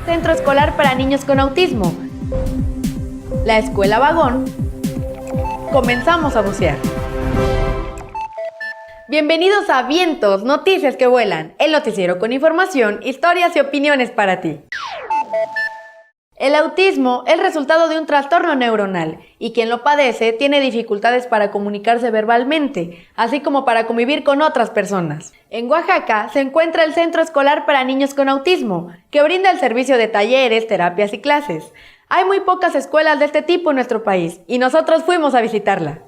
Centro Escolar para Niños con Autismo. La Escuela Vagón. Comenzamos a bucear. Bienvenidos a Vientos, Noticias que Vuelan, el noticiero con información, historias y opiniones para ti. El autismo es resultado de un trastorno neuronal y quien lo padece tiene dificultades para comunicarse verbalmente, así como para convivir con otras personas. En Oaxaca se encuentra el Centro Escolar para Niños con Autismo, que brinda el servicio de talleres, terapias y clases. Hay muy pocas escuelas de este tipo en nuestro país y nosotros fuimos a visitarla.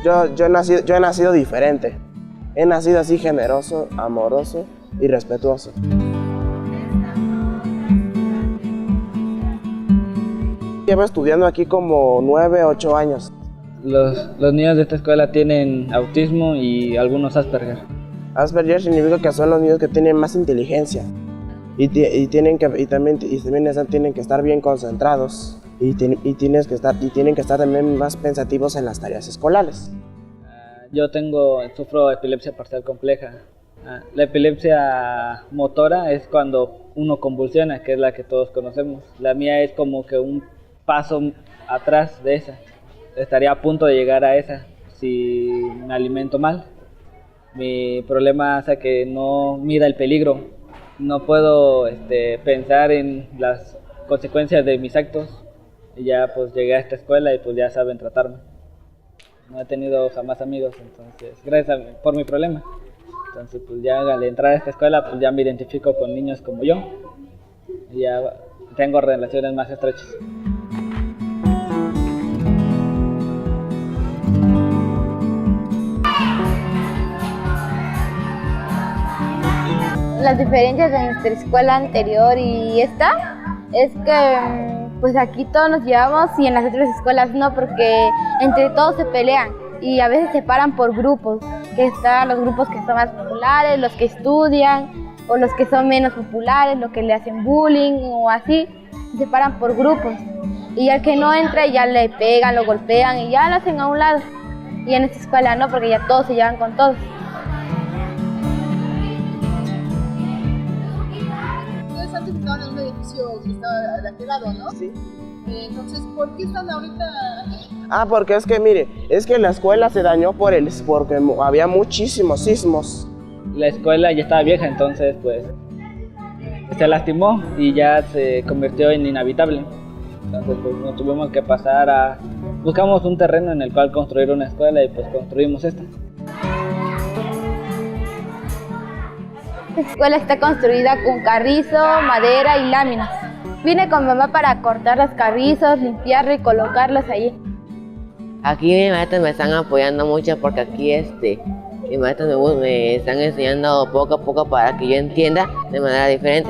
Yo he nacido diferente. He nacido así generoso, amoroso y respetuoso. Llevo estudiando aquí como 9, 8 años. Los niños de esta escuela tienen autismo y algunos Asperger. Asperger significa que son los niños que tienen más inteligencia y también tienen que estar bien concentrados y tienen que estar también más pensativos en las tareas escolares. Sufro epilepsia parcial compleja. La epilepsia motora es cuando uno convulsiona, que es la que todos conocemos. La mía es como que un paso atrás de esa. Estaría a punto de llegar a esa si me alimento mal. Mi problema es que no mira el peligro. No puedo pensar en las consecuencias de mis actos. Y ya pues llegué a esta escuela y pues ya saben tratarme. No he tenido jamás amigos, entonces gracias por mi problema. Entonces pues ya al entrar a esta escuela pues ya me identifico con niños como yo. Y ya tengo relaciones más estrechas. Las diferencias entre escuela anterior y esta es que pues aquí todos nos llevamos y en las otras escuelas no, porque entre todos se pelean y a veces se paran por grupos, que están los grupos que son más populares, los que estudian, o los que son menos populares, los que le hacen bullying o así, se paran por grupos. Y al que no entra ya le pegan, lo golpean y ya lo hacen a un lado. Y en esta escuela no, porque ya todos se llevan con todos. Ustedes antes estaban en un edificio que estaba de aquel lado, ¿no? Sí. Entonces, ¿por qué están ahorita? Porque es que mire, es que la escuela se dañó porque había muchísimos sismos. La escuela ya estaba vieja, entonces pues se lastimó y ya se convirtió en inhabitable. Entonces pues nos tuvimos que buscamos un terreno en el cual construir una escuela y pues construimos esta. La escuela está construida con carrizo, madera y láminas. Vine con mamá para cortar los carrizos, limpiarlos y colocarlos allí. Aquí mis maestros me están apoyando mucho porque aquí mis maestros me están enseñando poco a poco para que yo entienda de manera diferente.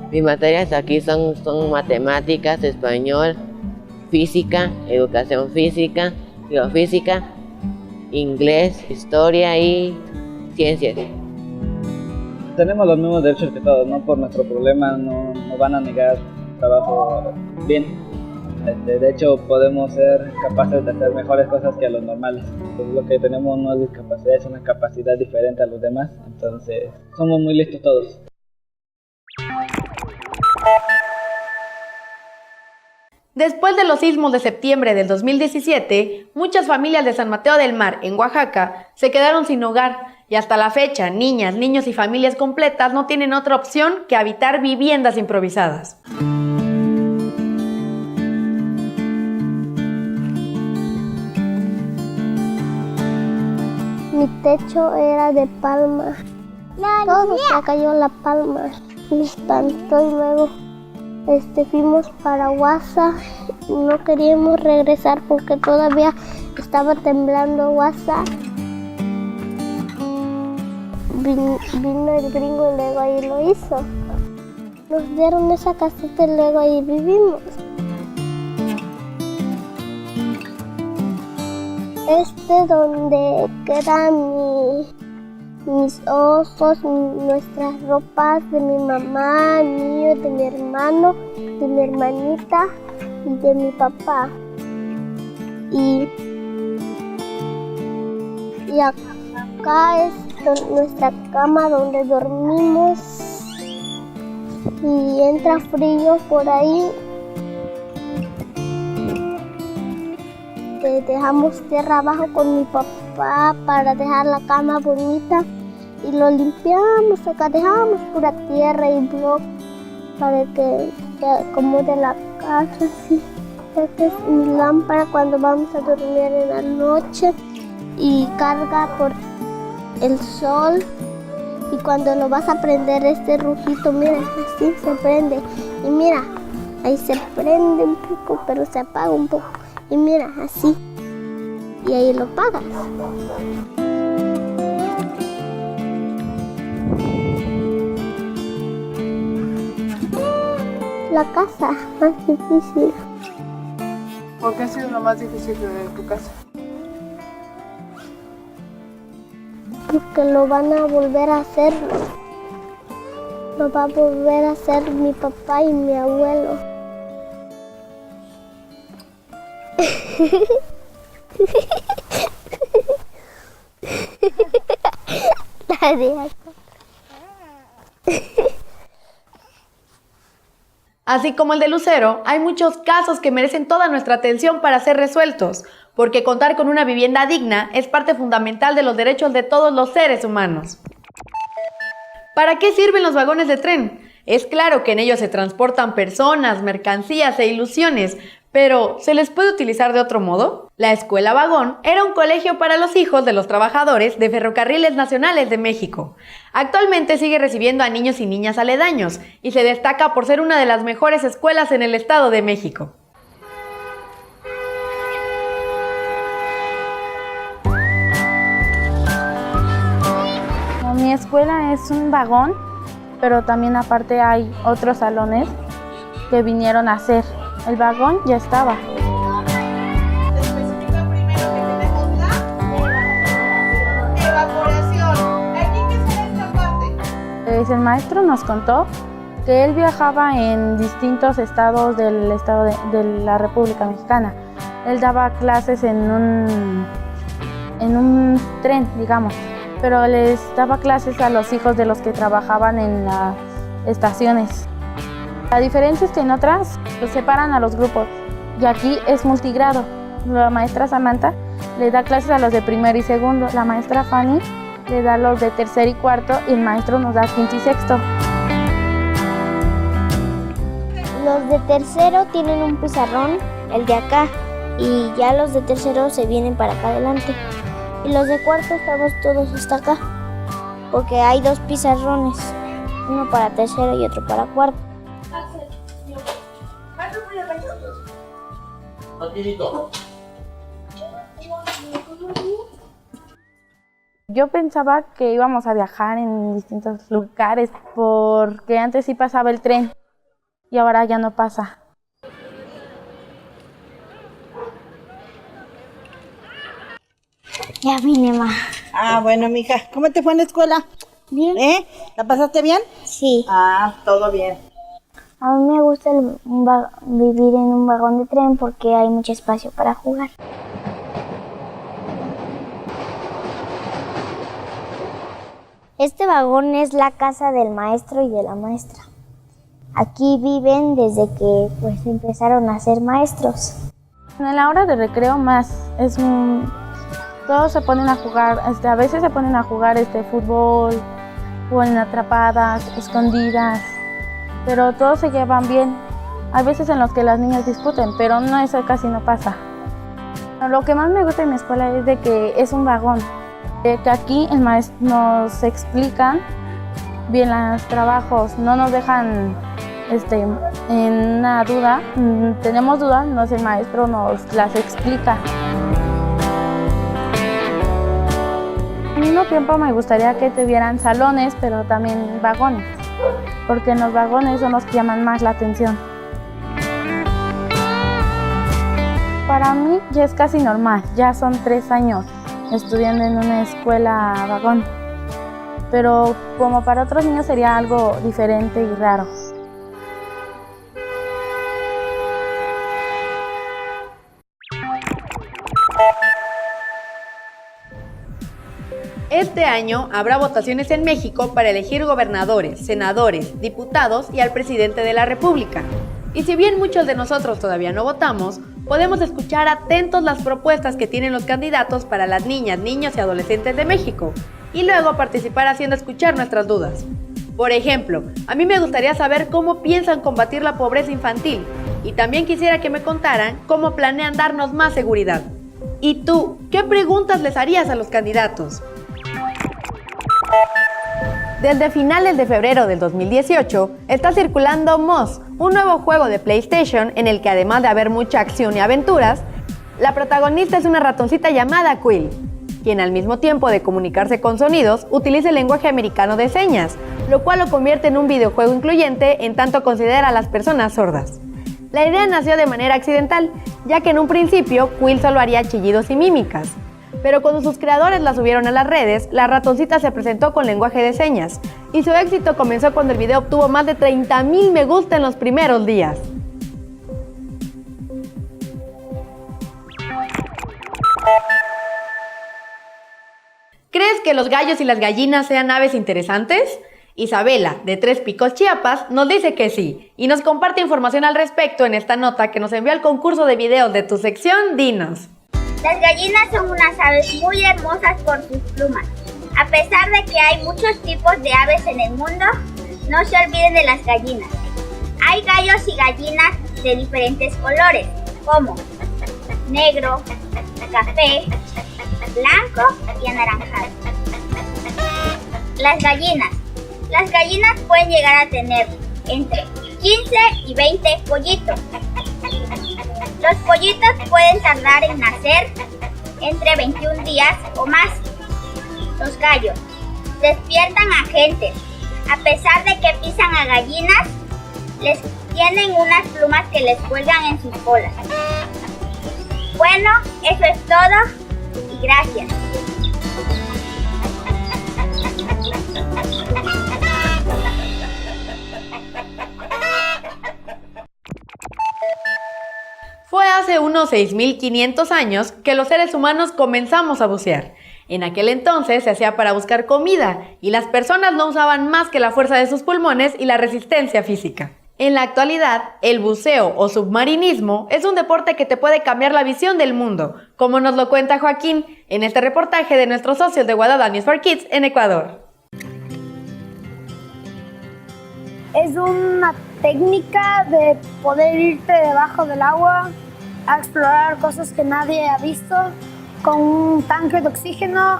Mis materias aquí son matemáticas, español, física, educación física, biofísica, inglés, historia y ciencias. Tenemos los mismos derechos que todos, no por nuestro problema no nos van a negar trabajo bien. De hecho podemos ser capaces de hacer mejores cosas que a los normales. Pues lo que tenemos no es discapacidad, es una capacidad diferente a los demás, entonces somos muy listos todos. Después de los sismos de septiembre del 2017, muchas familias de San Mateo del Mar, en Oaxaca, se quedaron sin hogar y hasta la fecha, niñas, niños y familias completas no tienen otra opción que habitar viviendas improvisadas. Mi techo era de palma. Todo se cayó la palma. Me espantó y luego fuimos para Huasa. No queríamos regresar porque todavía estaba temblando Huasa. Vino el gringo y luego ahí lo hizo. Nos dieron esa casita y luego ahí vivimos. donde quedan mis osos, nuestras ropas de mi mamá, mío, de mi hermano, de mi hermanita y de mi papá. Y acá es nuestra cama donde dormimos y entra frío por ahí. Dejamos tierra abajo con mi papá para dejar la cama bonita y lo limpiamos. Acá dejamos pura tierra y bloque para que se acomode la casa así. Esta es mi lámpara cuando vamos a dormir en la noche y carga por el sol. Y cuando lo vas a prender este rojito, mira, así se prende. Y mira, ahí se prende un poco, pero se apaga un poco. Y mira, así. Y ahí lo apagas. La casa más difícil. ¿Por qué ha sido lo más difícil de tu casa? Porque lo van a volver a hacer. Lo va a volver a hacer mi papá y mi abuelo. Así como el de Lucero, hay muchos casos que merecen toda nuestra atención para ser resueltos, porque contar con una vivienda digna es parte fundamental de los derechos de todos los seres humanos. ¿Para qué sirven los vagones de tren? Es claro que en ellos se transportan personas, mercancías e ilusiones, pero ¿se les puede utilizar de otro modo? La Escuela Vagón era un colegio para los hijos de los trabajadores de Ferrocarriles Nacionales de México. Actualmente sigue recibiendo a niños y niñas aledaños y se destaca por ser una de las mejores escuelas en el Estado de México. Mi escuela es un vagón, pero también aparte hay otros salones que vinieron a hacer. El vagón ya estaba. Especifica primero que tenemos la evaporación. ¿Aquí qué será esta parte? El maestro nos contó que él viajaba en distintos estados de la República Mexicana. Él daba clases en un tren, digamos, pero les daba clases a los hijos de los que trabajaban en las estaciones. La diferencia es que en otras los separan a los grupos y aquí es multigrado. La maestra Samantha le da clases a los de primero y segundo, la maestra Fanny le da los de tercero y cuarto y el maestro nos da quinto y sexto. Los de tercero tienen un pizarrón, el de acá, y ya los de tercero se vienen para acá adelante. Y los de cuarto estamos todos hasta acá, porque hay dos pizarrones, uno para tercero y otro para cuarto. Yo pensaba que íbamos a viajar en distintos lugares porque antes sí pasaba el tren y ahora ya no pasa. Ya vine, ma. Ah, bueno, mija, ¿cómo te fue en la escuela? Bien. ¿La pasaste bien? Sí. Ah, todo bien. A mí me gusta vivir en un vagón de tren porque hay mucho espacio para jugar. Este vagón es la casa del maestro y de la maestra. Aquí viven desde que empezaron a ser maestros. En la hora de recreo todos se ponen a jugar, a veces se ponen a jugar fútbol, juegan atrapadas, escondidas, pero todos se llevan bien. Hay veces en los que las niñas discuten, pero eso casi no pasa. Lo que más me gusta de mi escuela es de que es un vagón, de que aquí el maestro nos explican bien los trabajos, no nos dejan en una duda. Tenemos dudas, el maestro nos las explica. Al mismo tiempo me gustaría que tuvieran salones, pero también vagones, porque en los vagones son los que llaman más la atención. Para mí ya es casi normal, ya son 3 años estudiando en una escuela vagón. Pero como para otros niños sería algo diferente y raro. Este año habrá votaciones en México para elegir gobernadores, senadores, diputados y al presidente de la República. Y si bien muchos de nosotros todavía no votamos, podemos escuchar atentos las propuestas que tienen los candidatos para las niñas, niños y adolescentes de México, y luego participar haciendo escuchar nuestras dudas. Por ejemplo, a mí me gustaría saber cómo piensan combatir la pobreza infantil, y también quisiera que me contaran cómo planean darnos más seguridad. ¿Y tú, qué preguntas les harías a los candidatos? Desde finales de febrero del 2018, está circulando Moss, un nuevo juego de PlayStation en el que además de haber mucha acción y aventuras, la protagonista es una ratoncita llamada Quill, quien al mismo tiempo de comunicarse con sonidos, utiliza el lenguaje americano de señas, lo cual lo convierte en un videojuego incluyente en tanto considera a las personas sordas. La idea nació de manera accidental, ya que en un principio Quill solo haría chillidos y mímicas. Pero cuando sus creadores la subieron a las redes, la ratoncita se presentó con lenguaje de señas, y su éxito comenzó cuando el video obtuvo más de 30,000 me gusta en los primeros días. ¿Crees que los gallos y las gallinas sean aves interesantes? Isabela, de Tres Picos, Chiapas, nos dice que sí, y nos comparte información al respecto en esta nota que nos envió al concurso de videos de tu sección Dinos. Las gallinas son unas aves muy hermosas por sus plumas. A pesar de que hay muchos tipos de aves en el mundo, no se olviden de las gallinas. Hay gallos y gallinas de diferentes colores, como negro, café, blanco y anaranjado. Las gallinas pueden llegar a tener entre 15 y 20 pollitos. Los pollitos pueden tardar en nacer entre 21 días o más. Los gallos despiertan a gente. A pesar de que pisan a gallinas, les tienen unas plumas que les cuelgan en sus colas. Bueno, eso es todo y gracias. Fue hace unos 6.500 años que los seres humanos comenzamos a bucear. En aquel entonces se hacía para buscar comida y las personas no usaban más que la fuerza de sus pulmones y la resistencia física. En la actualidad, el buceo o submarinismo es un deporte que te puede cambiar la visión del mundo, como nos lo cuenta Joaquín en este reportaje de nuestros socios de Guadalajara News for Kids en Ecuador. Es una técnica de poder irte debajo del agua a explorar cosas que nadie ha visto con un tanque de oxígeno.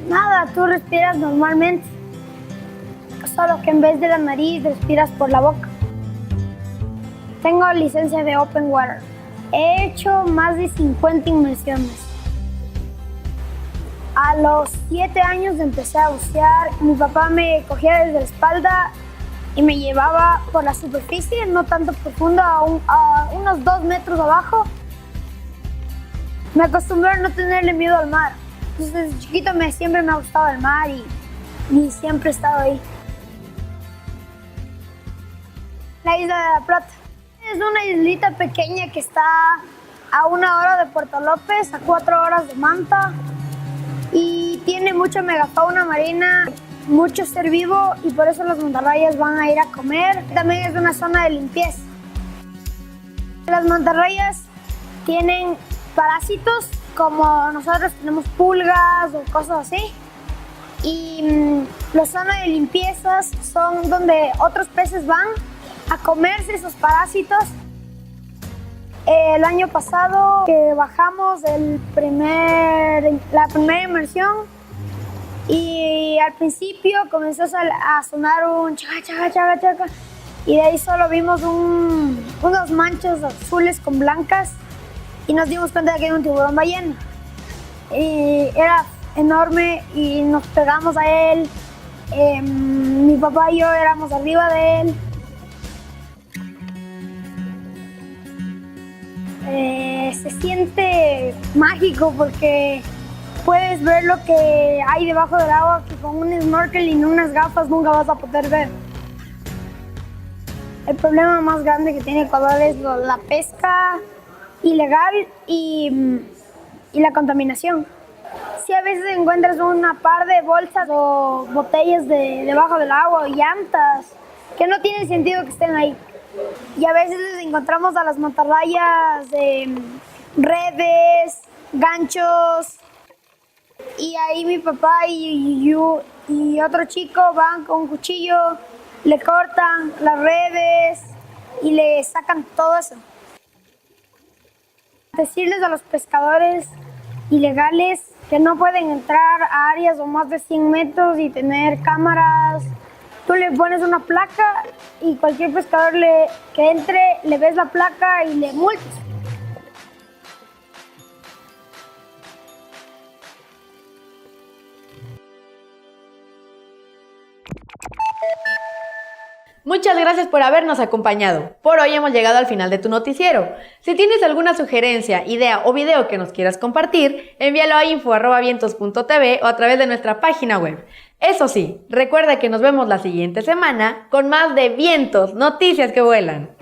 Nada, tú respiras normalmente, solo que en vez de la nariz respiras por la boca. Tengo licencia de Open Water. He hecho más de 50 inmersiones. A los 7 años empecé a bucear. Mi papá me cogía desde la espalda y me llevaba por la superficie, no tanto profundo, a unos 2 metros abajo. Me acostumbré a no tenerle miedo al mar. Entonces, desde chiquito siempre me ha gustado el mar y siempre he estado ahí. La isla de La Plata. Es una islita pequeña que está a 1 hora de Puerto López, a 4 horas de Manta. Y tiene mucha megafauna marina, mucho ser vivo y por eso las mantarrayas van a ir a comer. También es una zona de limpieza. Las mantarrayas tienen parásitos como nosotros tenemos pulgas o cosas así. Y las zonas de limpiezas son donde otros peces van a comerse esos parásitos. El año pasado que bajamos la primera inmersión y al principio comenzó a sonar un chaca, chaca, chaca, chaca y de ahí solo vimos unas manchas azules con blancas y nos dimos cuenta de que era un tiburón ballena. Y era enorme y nos pegamos a él. Mi papá y yo éramos arriba de él. Se siente mágico porque puedes ver lo que hay debajo del agua que con un snorkel y unas gafas nunca vas a poder ver. El problema más grande que tiene Ecuador es la pesca ilegal y la contaminación. Si a veces encuentras una par de bolsas o botellas debajo del agua o llantas que no tiene sentido que estén ahí. Y a veces les encontramos a las mantarrayas redes, ganchos. Y ahí mi papá y otro chico van con un cuchillo, le cortan las redes y le sacan todo eso. Decirles a los pescadores ilegales que no pueden entrar a áreas o más de 100 metros y tener cámaras. Tú le pones una placa y cualquier pescador que entre, le ves la placa y le multas. Muchas gracias por habernos acompañado. Por hoy hemos llegado al final de tu noticiero. Si tienes alguna sugerencia, idea o video que nos quieras compartir, envíalo a info@vientos.tv o a través de nuestra página web. Eso sí, recuerda que nos vemos la siguiente semana con más de Vientos, noticias que vuelan.